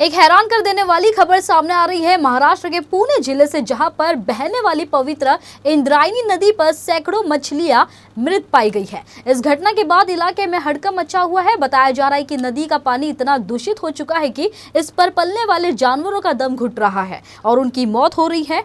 एक हैरान कर देने वाली खबर सामने आ रही है महाराष्ट्र के पुणे जिले से, जहां पर बहने वाली पवित्र इंद्रायणी नदी पर सैकड़ों मछलियां मृत पाई गई है। इस घटना के बाद इलाके में हड़कंप मचा हुआ है। बताया जा रहा है कि नदी का पानी इतना दूषित हो चुका है कि इस पर पलने वाले जानवरों का दम घुट रहा है और उनकी मौत हो रही है।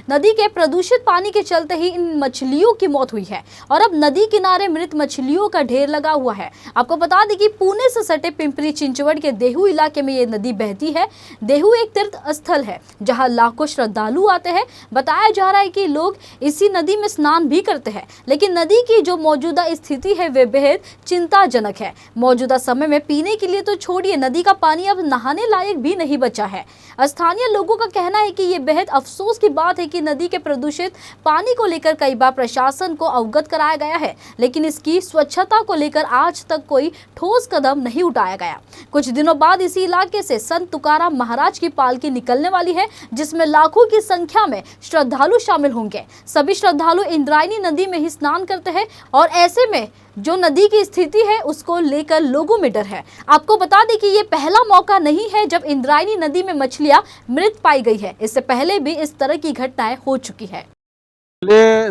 नदी के प्रदूषित पानी के चलते ही इन मछलियों की मौत हुई है और अब नदी किनारे मृत मछलियों का ढेर लगा हुआ है। आपको बता दें कि पुणे से सटे पिंपरी चिंचवड़ के देहू इलाके में ये नदी बहती है। देहू एक तीर्थ स्थल है जहां लाखों श्रद्धालु आते हैं। बताया जा रहा है कि लोग इसी नदी में स्नान भी करते हैं, लेकिन नदी की जो मौजूदा स्थिति है वे बेहद चिंताजनक है। मौजूदा समय में पीने के लिए तो छोड़िए, नदी का पानी अब नहाने लायक भी नहीं बचा है। स्थानीय लोगों का कहना है कि ये बेहद अफसोस की बात है कि नदी के प्रदूषित पानी को लेकर कई बार प्रशासन को अवगत कराया गया है, लेकिन इसकी स्वच्छता को लेकर आज तक कोई ठोस कदम नहीं उठाया गया। कुछ दिनों बाद इसी इलाके से संत तुकाराम महाराज की पालकी निकलने वाली है, जिसमें लाखों की संख्या में श्रद्धालु शामिल होंगे। सभी श्रद्धालु इंद्रायणी नदी में ही स्नान करते हैं और ऐसे में जो नदी की स्थिति है उसको लेकर लोगों में डर है। आपको बता दें कि ये पहला मौका नहीं है जब इंद्रायणी नदी में मछलियां मृत पाई गई है। इससे पहले भी इस तरह की घटनाएं हो चुकी है।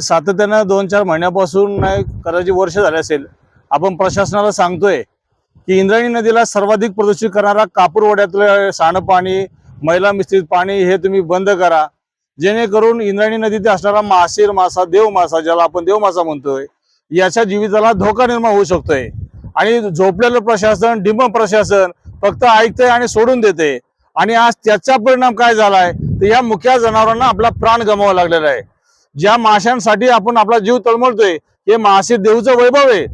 सातत्याने 2-4 महिन्यापासून कदाचित वर्ष झाले असेल, आपण प्रशासनाला सांगतोय की इंद्रायणी नदीला सर्वाधिक प्रदूषित करणारा कापूरवाड्यातलं सांडपाणी, मैला मिश्रित पाणी हे तुम्ही बंद करा, जेणेकरून इंद्रायणी नदीत असणारा मासेर मासा, देव मासा, ज्याला आपण देव मासा म्हणतोय, याच्या जीविताला धोका निर्माण होऊ शकतोय। आणि झोपलेलं प्रशासन, डिंब प्रशासन फक्त ऐकतंय आणि सोडून देते। आणि आज त्याचा परिणाम काय झालाय तर या मुख्य जनावरांना आपला प्राण गमावा लागलेला आहे। ज्या माशांसाठी आपण आपला जीव तळमळतोय, हे मासे देऊचं वैभव आहे।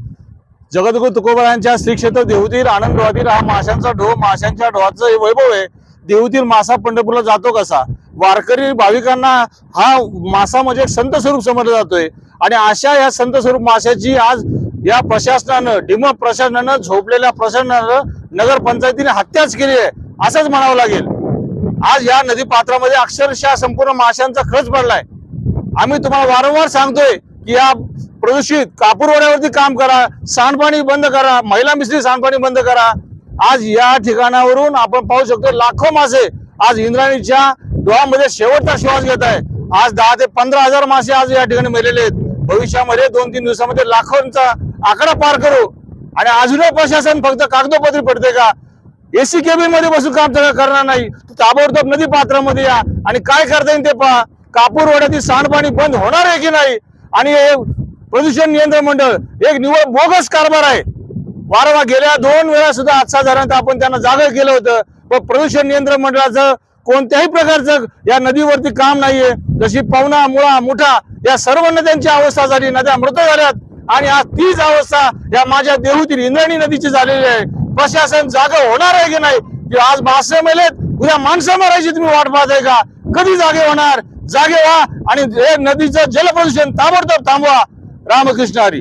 जगद्गुरु तुकोबारायांच्या श्री क्षेत्र देहूतील आनंदवादीत हा माशांचा ढो, माशांच्या ढोहाचं हे वैभव आहे। देहूतील मासा पंढरपूरला जातो कसा, वारकरी भाविकांना हा मासा म्हणजे एक संत स्वरूप समजला जातोय। आणि अशा या संत स्वरूप माशाची आज या प्रशासनानं, डिंब प्रशासनानं, झोपलेल्या प्रशासनानं, नगरपंचायतीने हत्याच केली आहे असंच म्हणावं लागेल। आज या नदी पात्रामध्ये अक्षरशः संपूर्ण माशांचा खच पडलाय। आम्ही तुम्हाला वारंवार सांगतोय की या प्रदूषित कापूरवाड्यावरती काम करा, सांडपाणी बंद करा, मैला मिश्रित सांडपाणी बंद करा। आज या ठिकाणावरून आपण पाहू शकतो लाखो मासे आज इंद्रायणीच्या डोहामध्ये शेवटचा श्वास घेत आहे। आज 10 ते 15,000 मासे आज या ठिकाणी मेलेले आहेत। भविष्यामध्ये 2-3 दिवसामध्ये लाखोंचा आकडा पार करू। आणि अजूनही प्रशासन फक्त कागदोपत्री पडते का? एसी केबिन मध्ये बसून काम करणार नाही, ताबडतोब नदी पात्रामध्ये या आणि काय करता येईल ते पहा। कापूरवाड्यातील सांडपाणी बंद होणार आहे की नाही? आणि हे प्रदूषण नियंत्रण मंडळ एक निव्वळ बोगस कारभार आहे। वारंवार गेल्या 2 वेळा सुद्धा 8,000 आपण त्यांना जागा केलं होतं, पण प्रदूषण नियंत्रण मंडळाचं कोणत्याही प्रकारचं या नदीवरती काम नाहीये। जशी पवना, मुळा, मुठा या सर्व नद्यांची अवस्था झाली, नद्या मृत झाल्यात आणि आज तीच अवस्था या माझ्या देहूतील इंद्रायणी नदीची झालेली आहे। प्रशासन जागा होणार आहे की नाही? की आज मासे मेलेत, उद्या माणसं मारायची तुम्ही वाट पाहताय का? कधी जागे होणार? जागे व्हा आणि हे नदीचं जलप्रदूषण ताबडतोब थांबवा। रामकृष्ण हरी।